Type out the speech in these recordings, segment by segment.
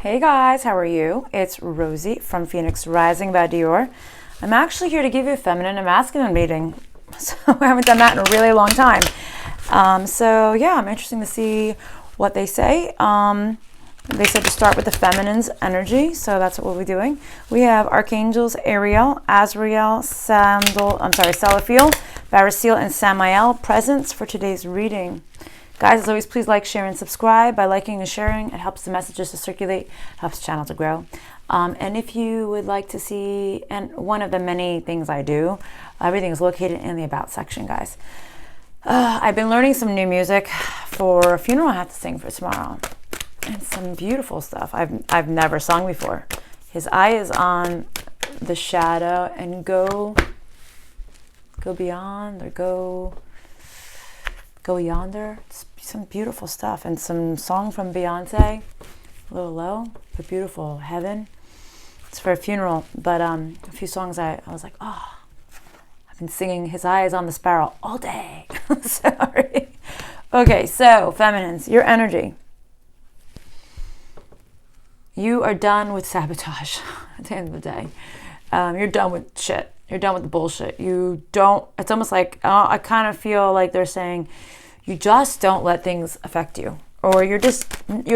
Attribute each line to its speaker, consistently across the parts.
Speaker 1: Hey guys, how are you? It's Rosie from Phoenix Rising by Dior. I'm actually here to give you a feminine and masculine reading. So I haven't done that in a really long time. Yeah, I'm interested to see what they say. They said to start with the feminine's energy, so that's what we'll be doing. We have Archangels Ariel, Azrael, Salafiel, Barasil, and Samael presents for today's reading. Guys, as always, please like, share, and subscribe. By liking and sharing, it helps the messages to circulate, helps the channel to grow. And if you would like to see, and one of the many things I do, everything is located in the About section, guys. I've been learning some new music for a funeral I have to sing for tomorrow. And some beautiful stuff I've never sung before. His eye is on the shadow, and go beyond, or go yonder. It's some beautiful stuff, and some song from Beyonce, a little low but beautiful, Heaven. It's for a funeral, but a few songs I was like, oh, I've been singing His Eye is on the Sparrow all day. Sorry. Okay, so feminines, your energy. You are done with sabotage at the end of the day. You're done with shit. You're done with the bullshit. It's almost like, I kind of feel like they're saying, you just don't let things affect you. Or you're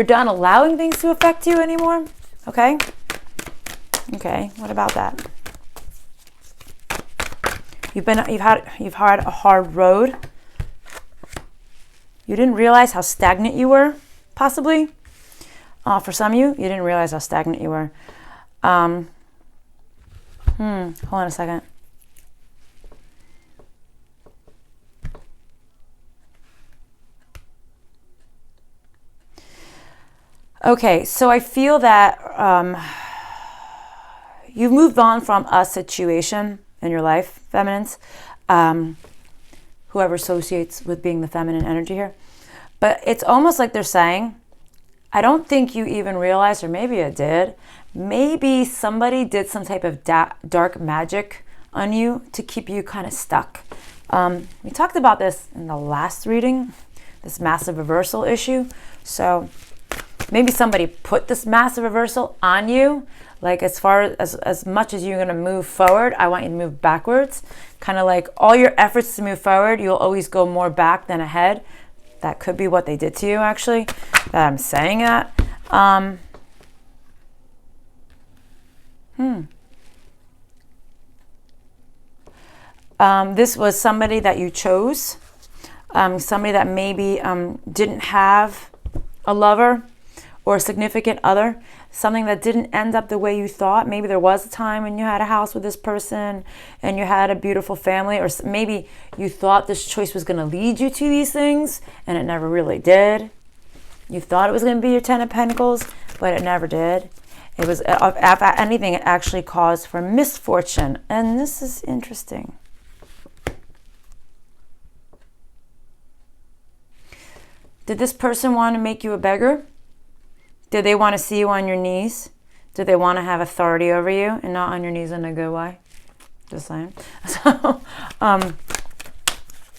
Speaker 1: done allowing things to affect you anymore. Okay? Okay, what about that? You've had a hard road. You didn't realize how stagnant you were, possibly. For some of you, you didn't realize how stagnant you were. Hold on a second. Okay, so I feel that you've moved on from a situation in your life, feminines. Whoever associates with being the feminine energy here. But it's almost like they're saying, I don't think you even realized, or maybe it did, maybe somebody did some type of dark magic on you to keep you kind of stuck. We talked about this in the last reading, this massive reversal issue. So maybe somebody put this massive reversal on you, like as much as you're going to move forward, I want you to move backwards. Kind of like all your efforts to move forward, you'll always go more back than ahead. That could be what they did to you, actually, that I'm saying that. This was somebody that you chose, somebody that maybe didn't have a lover or a significant other, something that didn't end up the way you thought. Maybe there was a time when you had a house with this person and you had a beautiful family, or maybe you thought this choice was going to lead you to these things and it never really did. You thought it was going to be your 10 of Pentacles, but it never did. It was, if anything, it actually caused for misfortune. And this is interesting. Did this person want to make you a beggar? Did they want to see you on your knees? Did they want to have authority over you and not on your knees in a good way? Just saying. So,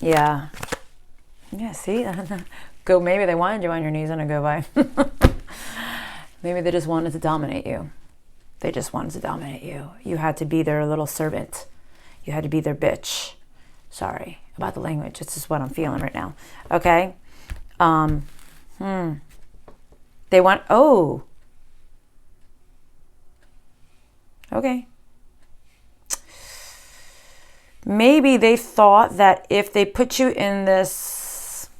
Speaker 1: yeah. Yeah, see? Maybe they wanted you on your knees in a good way. Maybe they just wanted to dominate you. They just wanted to dominate you. You had to be their little servant. You had to be their bitch. Sorry about the language. It's just what I'm feeling right now. Okay? They want, okay. Maybe they thought that if they put you in this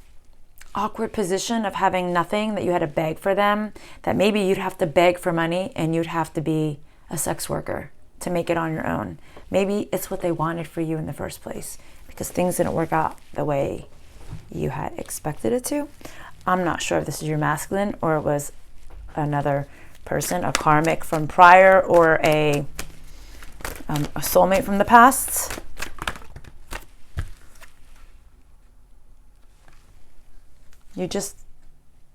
Speaker 1: awkward position of having nothing, that you had to beg for them, that maybe you'd have to beg for money and you'd have to be a sex worker to make it on your own. Maybe it's what they wanted for you in the first place because things didn't work out the way you had expected it to. I'm not sure if this is your masculine or it was another person, a karmic from prior, or a soulmate from the past. You just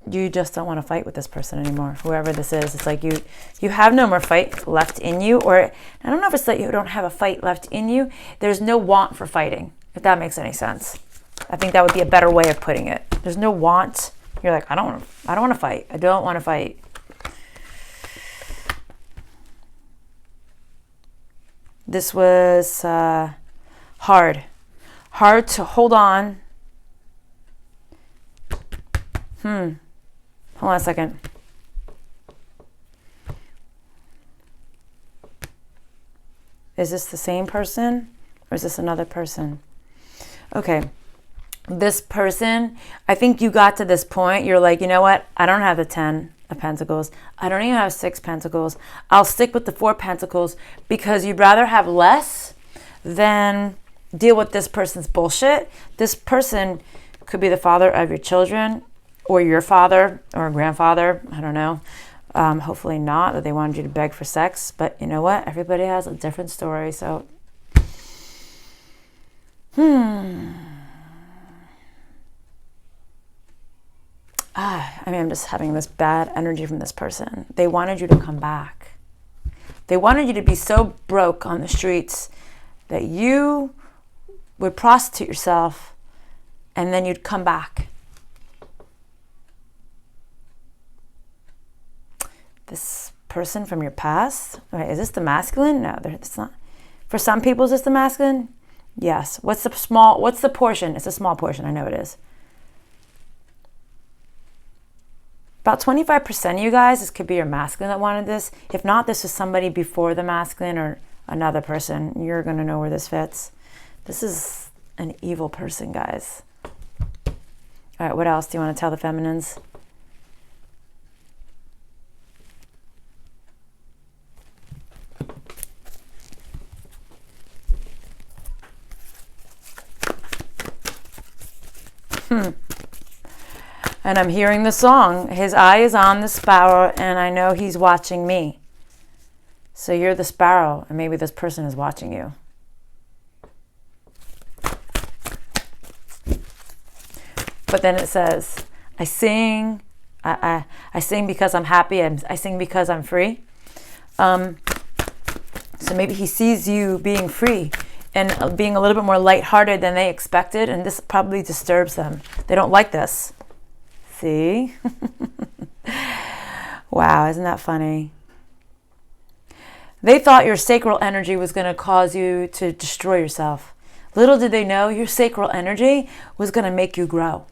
Speaker 1: don't want to fight with this person anymore, whoever this is. It's like you have no more fight left in you, or I don't know if it's that you don't have a fight left in you. There's no want for fighting, if that makes any sense. I think that would be a better way of putting it. There's no want. You're like, I don't want to fight. I don't want to fight. This was hard to hold on. Hold on a second. Is this the same person or is this another person? Okay. This person, I think you got to this point. You're like, you know what? I don't have the 10 of Pentacles. I don't even have 6 Pentacles. I'll stick with the 4 Pentacles because you'd rather have less than deal with this person's bullshit. This person could be the father of your children or your father or grandfather. I don't know. Hopefully not that they wanted you to beg for sex. But you know what? Everybody has a different story. So, I'm just having this bad energy from this person. They wanted you to come back. They wanted you to be so broke on the streets that you would prostitute yourself and then you'd come back. This person from your past? Wait, is this the masculine? No, it's not. For some people, is this the masculine? Yes. What's the portion? It's a small portion. I know it is. About 25% of you guys, this could be your masculine that wanted this. If not, this is somebody before the masculine or another person. You're going to know where this fits. This is an evil person, guys. All right, what else do you want to tell the feminines? And I'm hearing the song. His eye is on the sparrow, and I know he's watching me. So you're the sparrow, and maybe this person is watching you. But then it says, I sing. I sing because I'm happy. I sing because I'm free. So maybe he sees you being free and being a little bit more lighthearted than they expected, and this probably disturbs them. They don't like this. See? Wow, isn't that funny? They thought your sacral energy was going to cause you to destroy yourself. Little did they know your sacral energy was going to make you grow.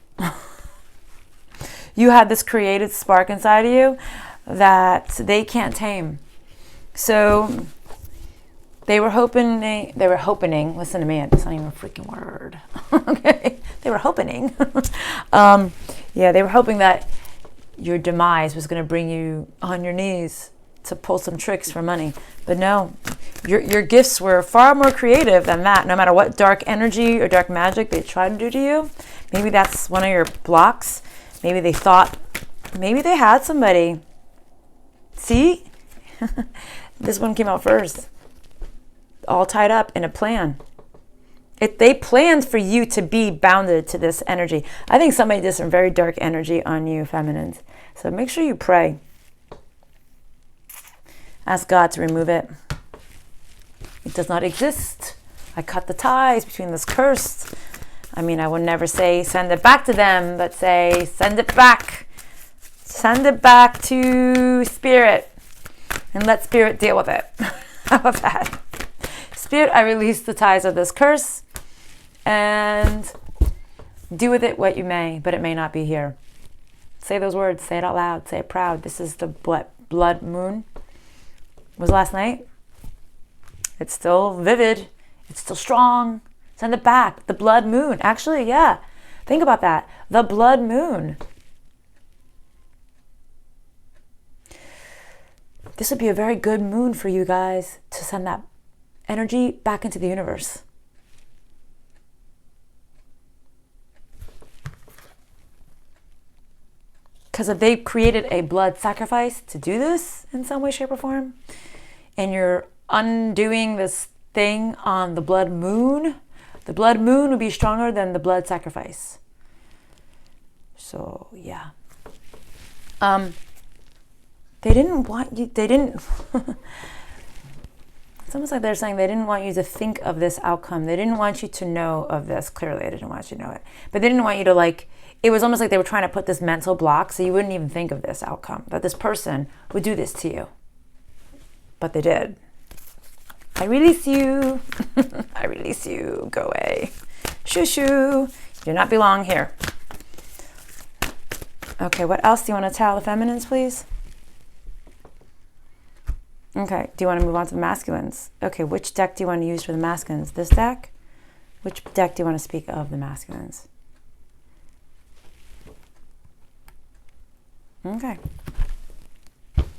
Speaker 1: You had this creative spark inside of you that they can't tame. So they were hoping, listen to me, it's not even a freaking word. Okay, they were hoping. They were hoping that your demise was going to bring you on your knees to pull some tricks for money. But no, your gifts were far more creative than that. No matter what dark energy or dark magic they tried to do to you, maybe that's one of your blocks. Maybe they thought, maybe they had somebody. See? This one came out first. All tied up in a plan. They planned for you to be bounded to this energy. I think somebody did some very dark energy on you, feminines. So make sure you pray. Ask God to remove it. It does not exist. I cut the ties between this curse. I mean, I would never say send it back to them, but say send it back. Send it back to Spirit and let Spirit deal with it. How about that? Spirit, I release the ties of this curse and do with it what you may, but it may not be here. Say those words. Say it out loud. Say it proud. This is the blood moon. It was last night. It's still vivid. It's still strong. Send it back. The blood moon. Actually, yeah. Think about that. The blood moon. This would be a very good moon for you guys to send that energy back into the universe. Because if they created a blood sacrifice to do this in some way, shape, or form, and you're undoing this thing on the blood moon would be stronger than the blood sacrifice. So, yeah. They didn't want you, it's almost like they're saying they didn't want you to think of this outcome. They didn't want you to know of this. Clearly, they didn't want you to know it. But they didn't want you to it was almost like they were trying to put this mental block so you wouldn't even think of this outcome, that this person would do this to you. But they did. I release you. I release you. Go away. Shoo shoo. You do not belong here. Okay, what else do you want to tell the feminines, please? Okay, do you want to move on to the masculines? Okay, which deck do you want to use for the masculines? This deck? Which deck do you want to speak of the masculines? Okay.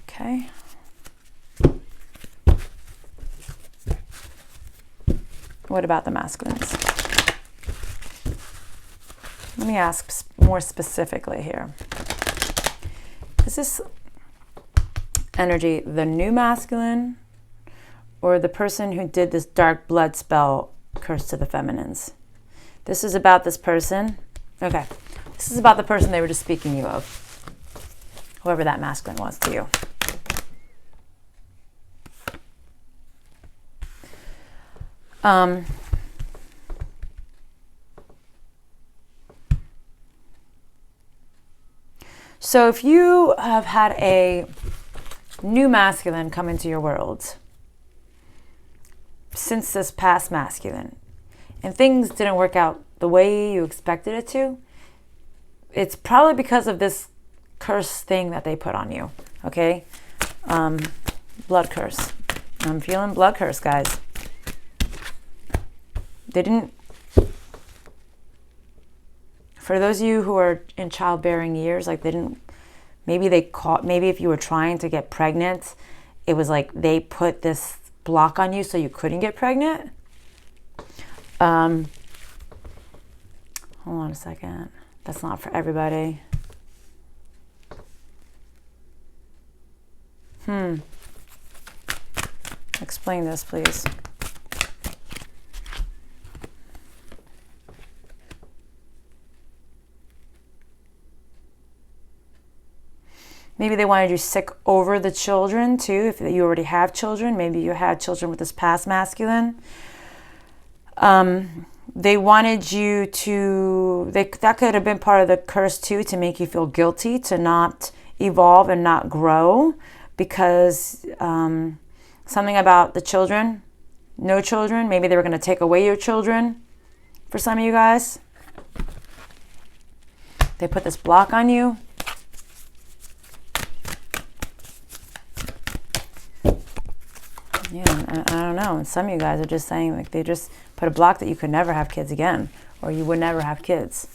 Speaker 1: Okay. What about the masculines? Let me ask more specifically here. Is this energy the new masculine or the person who did this dark blood spell curse to the feminines? This is about this person. Okay. This is about the person they were just speaking you of. Whoever that masculine was to you. So if you have had a new masculine come into your world since this past masculine and things didn't work out the way you expected it to, it's probably because of this curse thing that they put on you. Okay? Blood curse. I'm feeling blood curse, guys. They didn't. For those of you who are in childbearing years, like they didn't, maybe if you were trying to get pregnant, it was like they put this block on you so you couldn't get pregnant. Hold on a second. That's not for everybody. Explain this, please. Maybe they wanted you sick over the children too, if you already have children. Maybe you had children with this past masculine. They wanted you to, that could have been part of the curse too, to make you feel guilty, to not evolve and not grow, because something about the children, no children, maybe they were going to take away your children for some of you guys. They put this block on you. Yeah, I don't know. And some of you guys are just saying, like, they just put a block that you could never have kids again, or you would never have kids.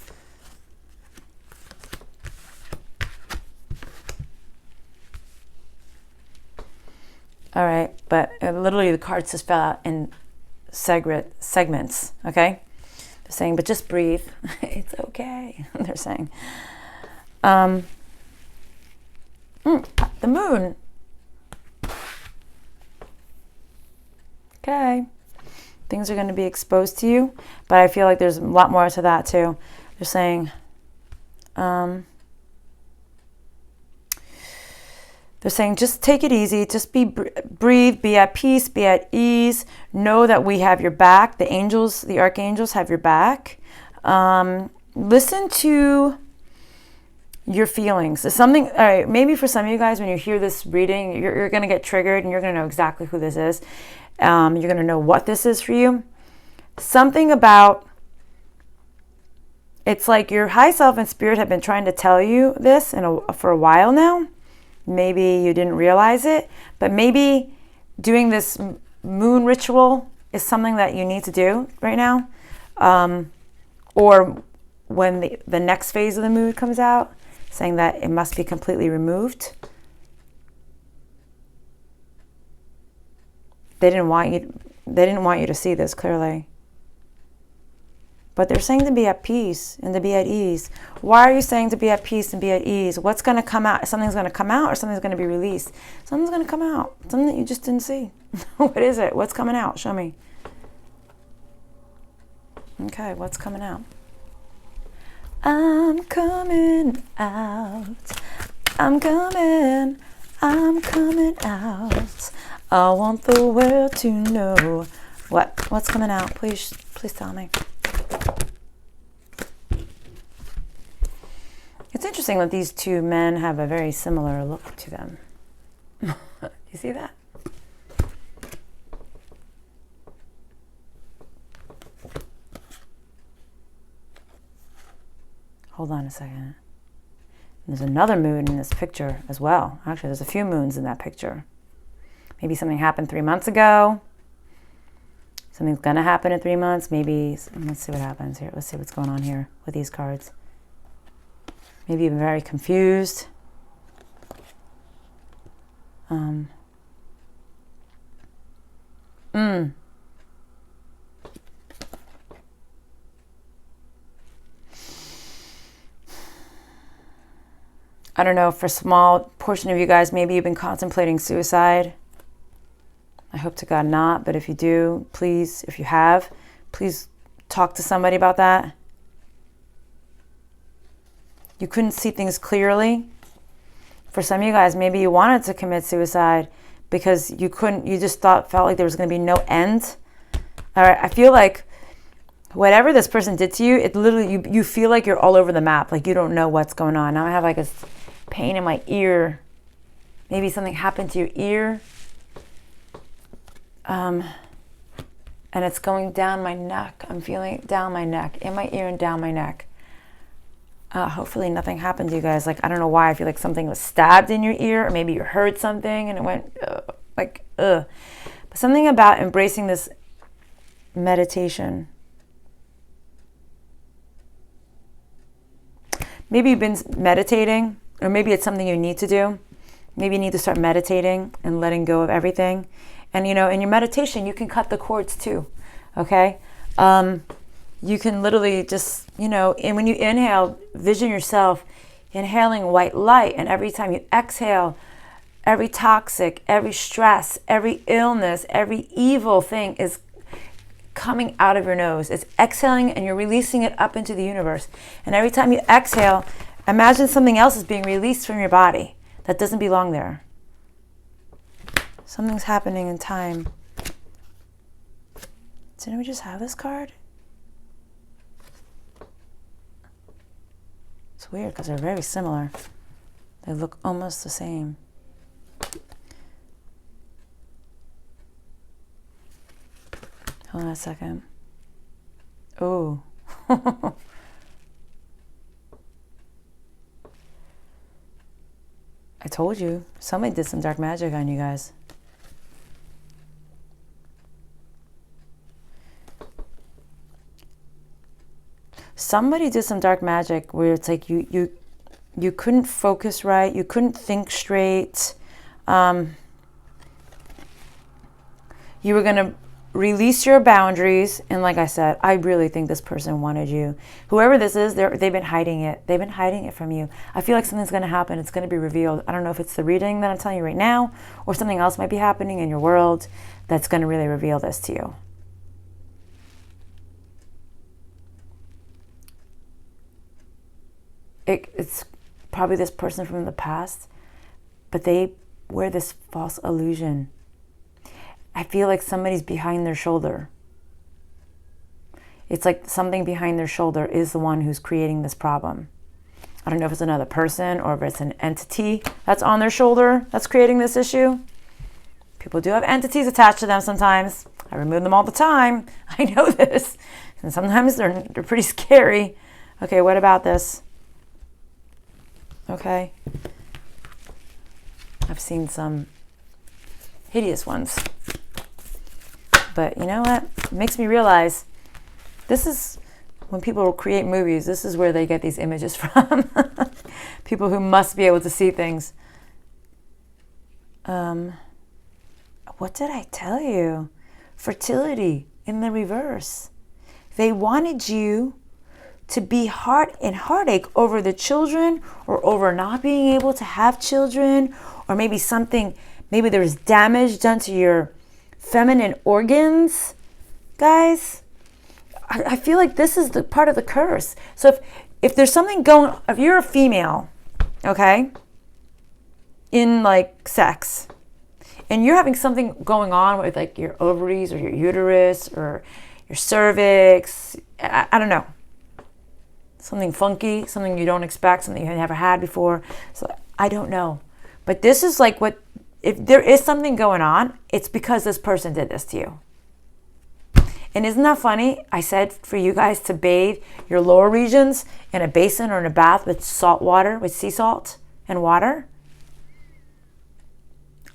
Speaker 1: All right, but literally the cards just fell out in segments, okay? They're saying, but just breathe. It's okay, they're saying. The moon. Okay, things are going to be exposed to you, but I feel like there's a lot more to that too. They're saying, just take it easy, just breathe, be at peace, be at ease. Know that we have your back. The angels, the archangels have your back. Listen to your feelings. There's something, all right, maybe for some of you guys, when you hear this reading, you're going to get triggered and you're going to know exactly who this is. You're going to know what this is for you. Something about, it's like your high self and spirit have been trying to tell you this for a while now. Maybe you didn't realize it, but maybe doing this moon ritual is something that you need to do right now. Or when the next phase of the moon comes out, saying that it must be completely removed. They didn't want you to see this clearly. But they're saying to be at peace and to be at ease. Why are you saying to be at peace and be at ease? What's going to come out? Something's going to come out or something's going to be released? Something's going to come out. Something that you just didn't see. What is it? What's coming out? Show me. Okay, what's coming out? I'm coming out. I'm coming out. I want the world to know. What's coming out? Please tell me. It's interesting that these two men have a very similar look to them. You see that? hold on a second. There's another moon in this picture as well. Actually, there's a few moons in that picture. Maybe something happened 3 months ago. Something's going to happen in 3 months. Maybe, let's see what happens here. Let's see what's going on here with these cards. Maybe you've been very confused. I don't know, for a small portion of you guys, maybe you've been contemplating suicide. I hope to God not, but if you do, please, if you have, please talk to somebody about that. You couldn't see things clearly. For some of you guys, maybe you wanted to commit suicide because you couldn't, you just felt like there was going to be no end. All right, I feel like whatever this person did to you, it literally, you feel like you're all over the map, like you don't know what's going on. Now I have like a pain in my ear. Maybe something happened to your ear. And it's going down my neck. I'm feeling it down my neck, in my ear and down my neck. Hopefully nothing happened to you guys. Like, I don't know why. I feel like something was stabbed in your ear, or maybe you heard something and it went But something about embracing this meditation. Maybe you've been meditating, or maybe it's something you need to do. Maybe you need to start meditating and letting go of everything. And, in your meditation, you can cut the cords too, okay? You can literally just, and when you inhale, vision yourself inhaling white light. And every time you exhale, every toxic, every stress, every illness, every evil thing is coming out of your nose. It's exhaling and you're releasing it up into the universe. And every time you exhale, imagine something else is being released from your body that doesn't belong there. Something's happening in time. Didn't we just have this card? It's weird because they're very similar. They look almost the same. Hold on a second. Oh. I told you. Somebody did some dark magic on you guys. Somebody did some dark magic where it's like you couldn't focus right, you couldn't think straight. You were gonna release your boundaries, and like I said, I really think this person wanted you. Whoever this is, they've been hiding it. They've been hiding it from you. I feel like something's gonna happen. It's gonna be revealed. I don't know if it's the reading that I'm telling you right now, or something else might be happening in your world that's gonna really reveal this to you. It's probably this person from the past, but they wear this false illusion. I feel like somebody's behind their shoulder. It's like something behind their shoulder is the one who's creating this problem. I don't know if it's another person or if it's an entity that's on their shoulder that's creating this issue. People do have entities attached to them sometimes. I remove them all the time. I know this. And sometimes they're pretty scary. Okay, what about this? Okay. I've seen some hideous ones. But you know what? It makes me realize this is when people create movies, this is where they get these images from. People who must be able to see things. What did I tell you? Fertility in the reverse. They wanted you to be heartache over the children, or over not being able to have children, or maybe there was damage done to your feminine organs. Guys, I feel like this is the part of the curse. So if there's something if you're a female, okay, in like sex, and you're having something going on with like your ovaries or your uterus or your cervix, I don't know, something funky, something you don't expect, something you never had before. So I don't know. But this is like if there is something going on, it's because this person did this to you. And isn't that funny? I said for you guys to bathe your lower regions in a basin or in a bath with salt water, with sea salt and water.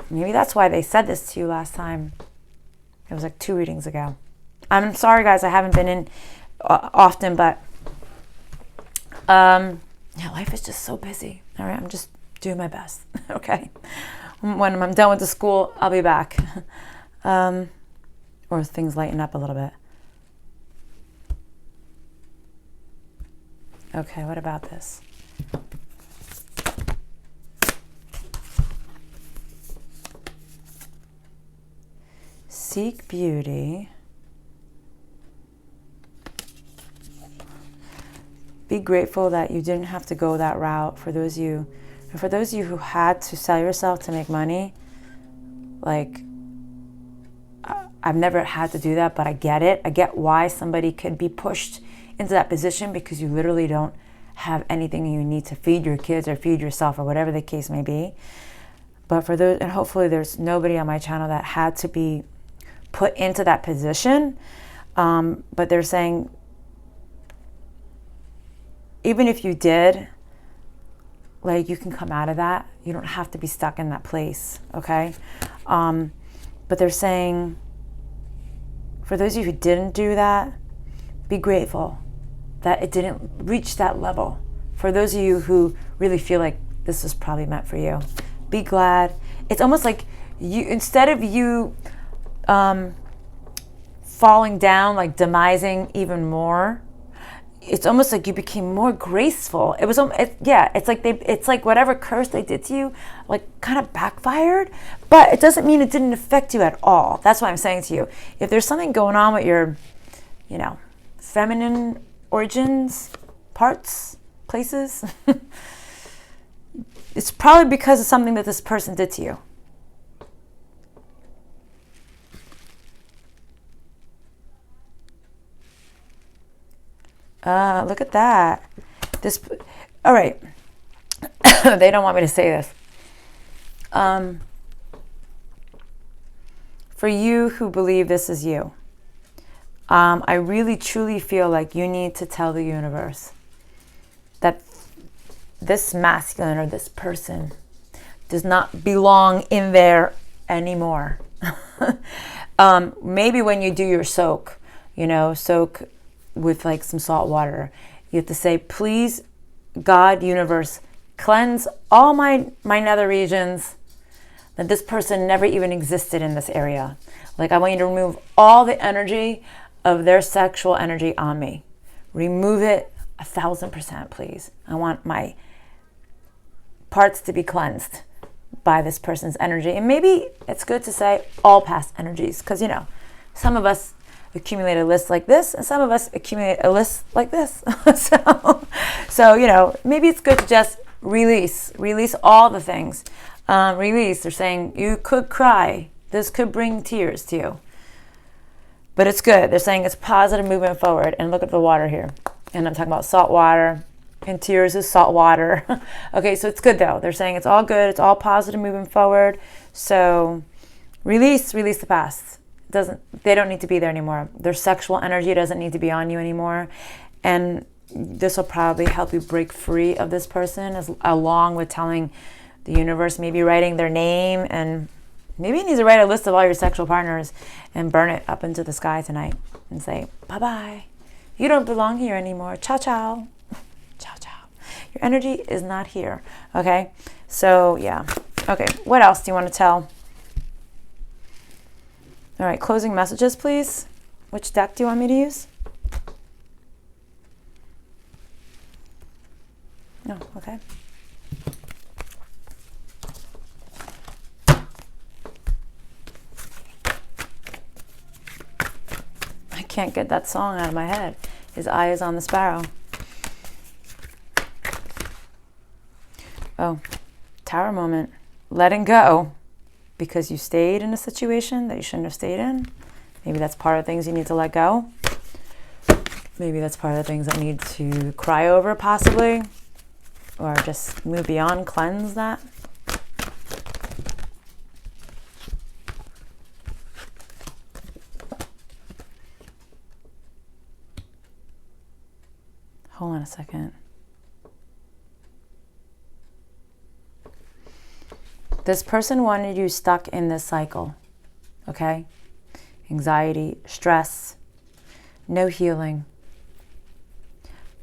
Speaker 1: Maybe that's why they said this to you last time. It was like 2 readings ago. I'm sorry, guys. I haven't been in often, but yeah, life is just so busy. All right, I'm just doing my best. Okay. When I'm done with the school, I'll be back. Or things lighten up a little bit. Okay, what about this? Seek beauty. Be grateful that you didn't have to go that route. For those of you who had to sell yourself to make money, like, I've never had to do that, but I get it. I get why somebody could be pushed into that position, because you literally don't have anything you need to feed your kids or feed yourself or whatever the case may be. But for those, and hopefully there's nobody on my channel that had to be put into that position. But they're saying, even if you did, like, you can come out of that. You don't have to be stuck in that place, okay? But they're saying, for those of you who didn't do that, be grateful that it didn't reach that level. For those of you who really feel like this was probably meant for you, be glad. It's almost like you, instead of you falling down, like demising even more, it's almost like you became more graceful. It was, it's like whatever curse they did to you, like, kind of backfired, but it doesn't mean it didn't affect you at all. That's what I'm saying to you. If there's something going on with your, feminine origins, parts, places, it's probably because of something that this person did to you. Look at that. All right. They don't want me to say this. For you who believe this is you, I really truly feel like you need to tell the universe that this masculine or this person does not belong in there anymore. Maybe when you do your soak, soak with like some salt water, you have to say, please, God, universe, cleanse all my nether regions, that this person never even existed in this area. Like, I want you to remove all the energy of their sexual energy on me. Remove it 1,000%, please. I want my parts to be cleansed by this person's energy. And maybe it's good to say all past energies, because, some of us accumulate a list like this, and some of us accumulate a list like this. So maybe it's good to just release all the things. Release. They're saying you could cry. This could bring tears to you, but it's good. They're saying it's positive movement forward. And look at the water here. And I'm talking about salt water, and tears is salt water. Okay, so it's good though. They're saying it's all good. It's all positive moving forward. So release the past. They don't need to be there anymore. Their sexual energy doesn't need to be on you anymore. And this will probably help you break free of this person, along with telling the universe, maybe writing their name, and maybe you need to write a list of all your sexual partners and burn it up into the sky tonight and say, bye-bye. You don't belong here anymore. Ciao, ciao. Ciao, ciao. Your energy is not here. Okay? So, yeah. Okay, what else do you want to tell? All right, closing messages, please. Which deck do you want me to use? No, okay. I can't get that song out of my head. His eye is on the sparrow. Oh, tower moment. Letting go. Because you stayed in a situation that you shouldn't have stayed in. Maybe that's part of the things you need to let go. Maybe that's part of the things that need to cry over, possibly. Or just move beyond, cleanse that. hold on a second. This person wanted you stuck in this cycle, okay? Anxiety, stress, no healing.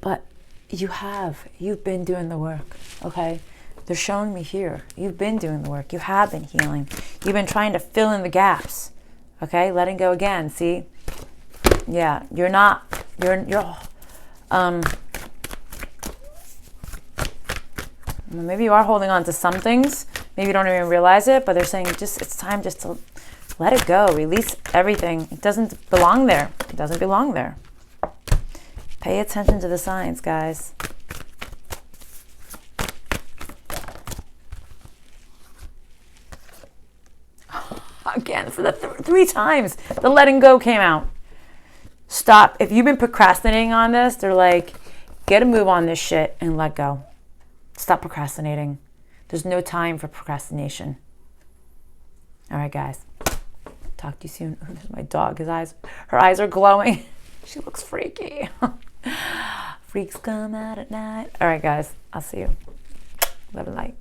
Speaker 1: But you've been doing the work, okay? They're showing me here. You've been doing the work. You have been healing. You've been trying to fill in the gaps, okay? Letting go again, see? Yeah, maybe you are holding on to some things. Maybe you don't even realize it, but they're saying it's time just to let it go. Release everything. It doesn't belong there. It doesn't belong there. Pay attention to the signs, guys. Again, for the 3 times, the letting go came out. Stop. If you've been procrastinating on this, they're like, get a move on this shit and let go. Stop procrastinating. There's no time for procrastination. All right, guys. Talk to you soon. Oh, there's my dog. Her eyes are glowing. She looks freaky. Freaks come out at night. All right, guys. I'll see you. Love and light.